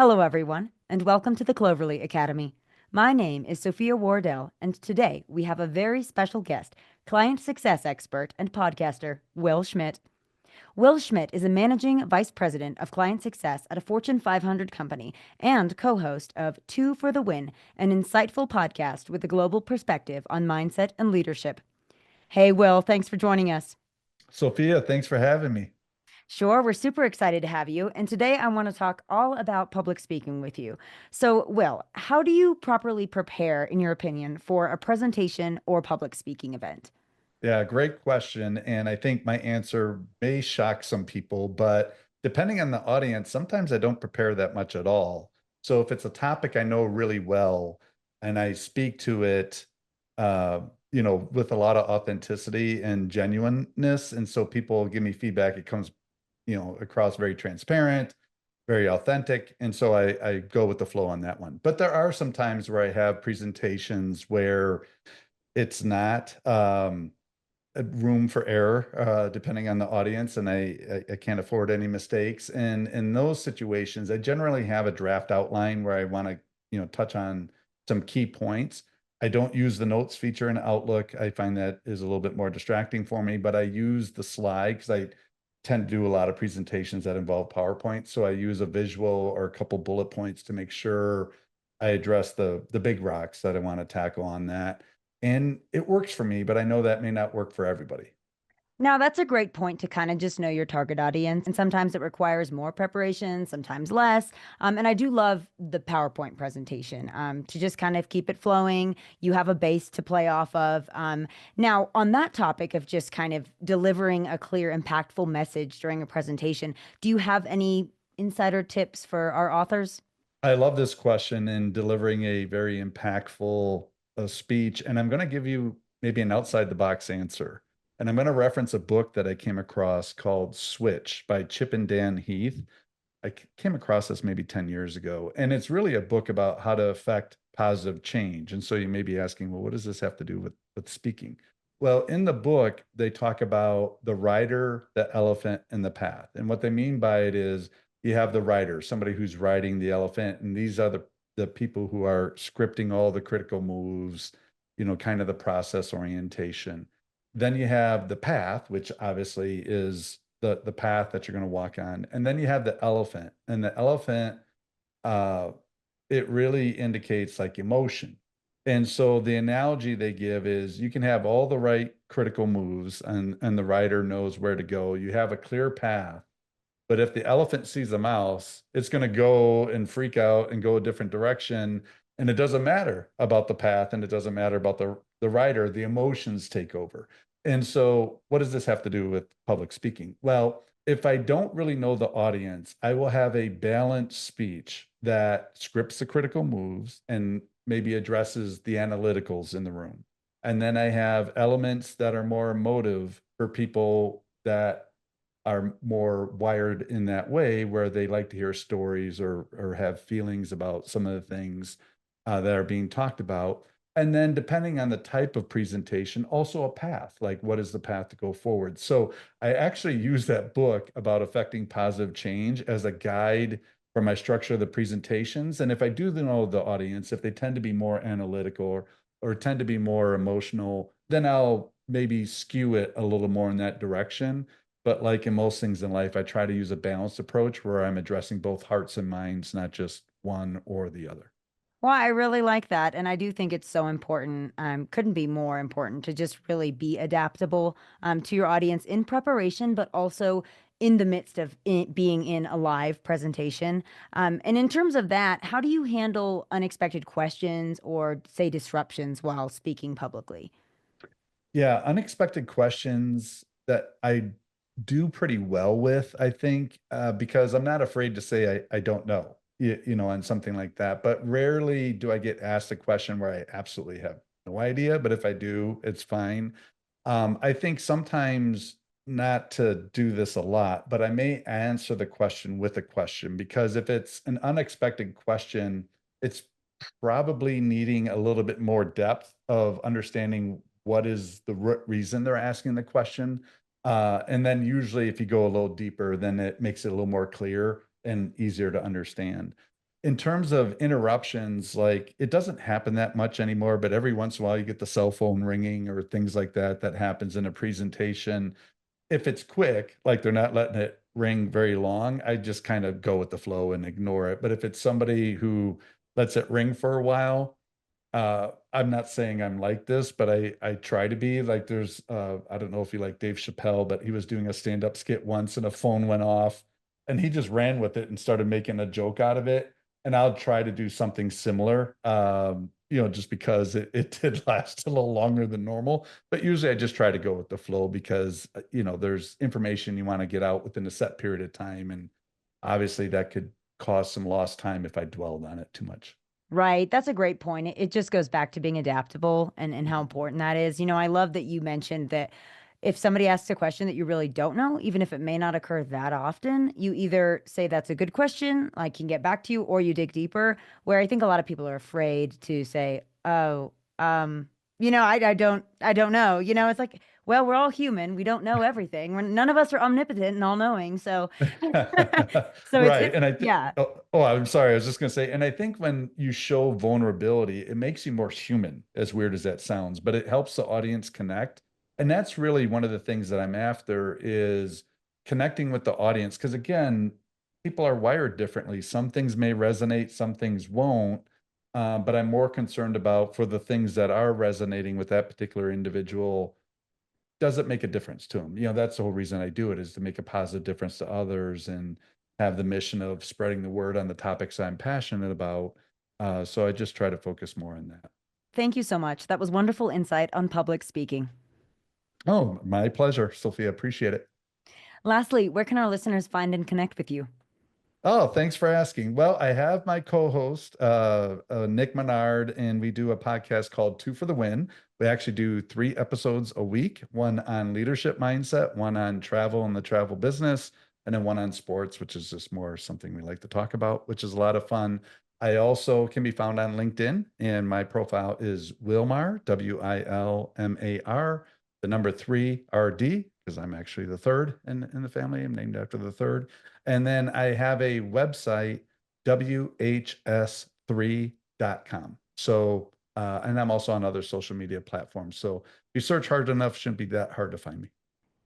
Hello, everyone, and welcome to the Cloverly Academy. My name is Sophia Wardell, and today we have a very special guest, client success expert and podcaster, Wil Schmidt. Wil Schmidt is a managing vice president of client success at a Fortune 500 company and co host of Two for the Win, an insightful podcast with a global perspective on mindset and leadership. Hey, Wil, thanks for joining us. Sophia, thanks for having me. Sure, we're super excited to have you. And today I want to talk all about public speaking with you. So, Wil, how do you properly prepare, in your opinion, for a presentation or public speaking event? Yeah, great question. And I think my answer may shock some people, but depending on the audience, sometimes I don't prepare that much at all. So if it's a topic I know really well and I speak to it, uh, with a lot of authenticity and genuineness, and so people give me feedback, it comes, across very transparent, very authentic. And so I go with the flow on that one. But there are some times where I have presentations where it's not. Room for error, depending on the audience, and I can't afford any mistakes. And in those situations, I generally have a draft outline where I want to, touch on some key points. I don't use the notes feature in Outlook. I find that is a little bit more distracting for me, but I use the slide because I tend to do a lot of presentations that involve PowerPoint. So I use a visual or a couple bullet points to make sure I address the big rocks that I want to tackle on that. And it works for me, but I know that may not work for everybody. Now, that's a great point to kind of just know your target audience. And sometimes it requires more preparation, sometimes less. And I do love the PowerPoint presentation to just kind of keep it flowing. You have a base to play off of. Now, on that topic of just kind of delivering a clear, impactful message during a presentation, do you have any insider tips for our authors? I love this question in delivering a very impactful speech. And I'm going to give you maybe an outside the box answer. And I'm going to reference a book that I came across called Switch by Chip and Dan Heath. Came across this maybe 10 years ago. And it's really a book about how to affect positive change. And so you may be asking, well, what does this have to do with speaking? Well, in the book, they talk about the rider, the elephant, and the path. And what they mean by it is you have the rider, somebody who's riding the elephant, and these are the people who are scripting all the critical moves, kind of the process orientation. Then you have the path, which obviously is the path that you're going to walk on. And then you have the elephant. And the elephant, uh, it really indicates like emotion. And so the analogy they give is you can have all the right critical moves and the rider knows where to go. You have a clear path. But if the elephant sees a mouse, it's going to go and freak out and go a different direction. And it doesn't matter about the path and it doesn't matter about the rider, the emotions take over. And so, what does this have to do with public speaking? Well, if I don't really know the audience, I will have a balanced speech that scripts the critical moves and maybe addresses the analyticals in the room. And then I have elements that are more emotive for people that are more wired in that way where they like to hear stories or have feelings about some of the things that are being talked about. And then depending on the type of presentation, also a path, like what is the path to go forward? So I actually use that book about affecting positive change as a guide for my structure of the presentations. And if I do know the audience, if they tend to be more analytical or tend to be more emotional, then I'll maybe skew it a little more in that direction. But like in most things in life, I try to use a balanced approach where I'm addressing both hearts and minds, not just one or the other. Well, I really like that. And I do think it's so important, couldn't be more important to just really be adaptable to your audience in preparation, but also in the midst of being in a live presentation. And in terms of that, how do you handle unexpected questions or, say, disruptions while speaking publicly? Yeah, unexpected questions that I do pretty well with, I think, because I'm not afraid to say I don't know, on something like that. But rarely do I get asked a question where I absolutely have no idea. But if I do, it's fine. I think sometimes not to do this a lot, but I may answer the question with a question because if it's an unexpected question, it's probably needing a little bit more depth of understanding what is the reason they're asking the question. And then usually if you go a little deeper, then it makes it a little more clear and easier to understand. in terms of interruptions, like it doesn't happen that much anymore, but every once in a while you get the cell phone ringing or things like that that happens in a presentation. If it's quick, like they're not letting it ring very long, I just kind of go with the flow and ignore it. But if it's somebody who lets it ring for a while, I'm not saying I'm like this, but I try to be. Like there's I don't know if you like Dave Chappelle, but he was doing a stand-up skit once and a phone went off and he just ran with it and started making a joke out of it. And I'll try to do something similar. Just because it did last a little longer than normal. But usually I just try to go with the flow because there's information you want to get out within a set period of time. And obviously that could cause some lost time if I dwelled on it too much. Right. That's a great point. It just goes back to being adaptable and how important that is. I love that you mentioned that if somebody asks a question that you really don't know, even if it may not occur that often, you either say that's a good question, I can get back to you, or you dig deeper. Where I think a lot of people are afraid to say, "Oh, I don't know." It's like, well, we're all human. We don't know everything. None of us are omnipotent and all knowing. So, so Right. it's And yeah. I'm sorry. I was just going to say, and I think when you show vulnerability, it makes you more human, as weird as that sounds, but it helps the audience connect. And that's really one of the things that I'm after is connecting with the audience. Because again, people are wired differently. Some things may resonate, some things won't. But I'm more concerned about for the things that are resonating with that particular individual, does it make a difference to them? That's the whole reason I do it is to make a positive difference to others and have the mission of spreading the word on the topics I'm passionate about. So I just try to focus more on that. Thank you so much. That was wonderful insight on public speaking. Oh, my pleasure, Sophia. Appreciate it. Lastly, where can our listeners find and connect with you? Oh, thanks for asking. Well, I have my co-host, Nick Menard, and we do a podcast called Two for the Win. We actually do 3 episodes a week, one on leadership mindset, one on travel and the travel business, and then one on sports, which is just more something we like to talk about, which is a lot of fun. I also can be found on LinkedIn, and my profile is Wilmar, Wilmar, the number 3RD, because I'm actually the third in the family. I'm named after the third. And then I have a website, whs3.com. So, and I'm also on other social media platforms. So if you search hard enough, shouldn't be that hard to find me.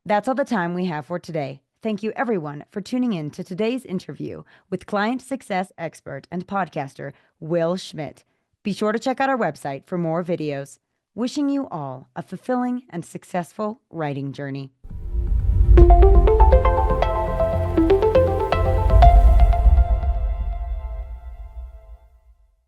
That's all the time we have for today. Thank you, everyone, for tuning in to today's interview with client success expert and podcaster Wil Schmidt. Be sure to check out our website for more videos. Wishing you all a fulfilling and successful writing journey.